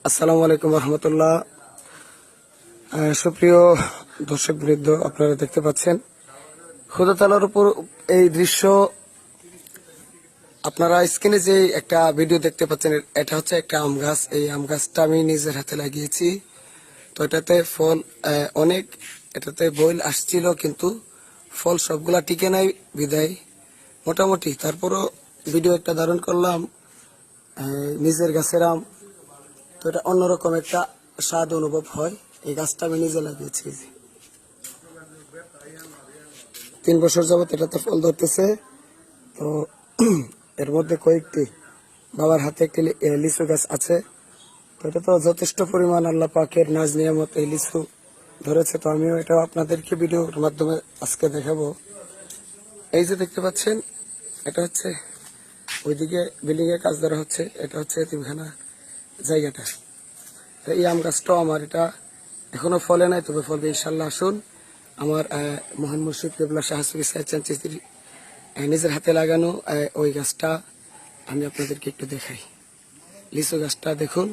আসসালামু আলাইকুম রহমতুল্লাহ। সুপ্রিয় দর্শক বৃন্দ, আপনারা দেখতে পাচ্ছেন খোদা তাআলার উপর এই দৃশ্য। আপনারা স্ক্রিনে যে একটা ভিডিও দেখতে পাচ্ছেন, এটা হচ্ছে একটা আম গাছ। এই আম গাছটা আমি নিজের হাতে লাগিয়েছি। তো এটাতে ফল অনেক, এটাতে বইল আসছিল, কিন্তু ফল সবগুলা টিকে নাই বিদায় মোটামুটি। তারপরও ভিডিও একটা ধারণ করলাম, নিজের গাছের আম। তো এটা অন্যরকম একটা স্বাদ অনুভব হয়। এই গাছটা আমি নিজে লাগিয়েছি। 3 বছর যাবত এটাতে ফল ধরতেছে। তো এর মধ্যে কয়েকটি বাবার হাতে একটি লিচু গাছ আছে। তো এটা তো যথেষ্ট পরিমাণ আল্লাহ পাকের নাজ নিয়ামত, এই লিচু ধরেছে। তো আমিও এটা আপনাদেরকে ভিডিওর মাধ্যমে আজকে দেখাবো। এই যে দেখতে পাচ্ছেন, এটা হচ্ছে ওইদিকে বিল্ডিং এর কাজ ধরা হচ্ছে, এটা হচ্ছে এতিমখানা জায়গাটা। এই আম গাছটাও আমার, এটা এখনো ফলে নাই, তবে ফলবে ইনশাল্লাহ। আসুন, আমার মহান মুর্শিদ কেবলা শাহ সুফি সাইদ চাঁদ চিশতির নিজের হাতে লাগানো ওই গাছটা আমি আপনাদেরকে একটু দেখাই। লিচু গাছটা দেখুন,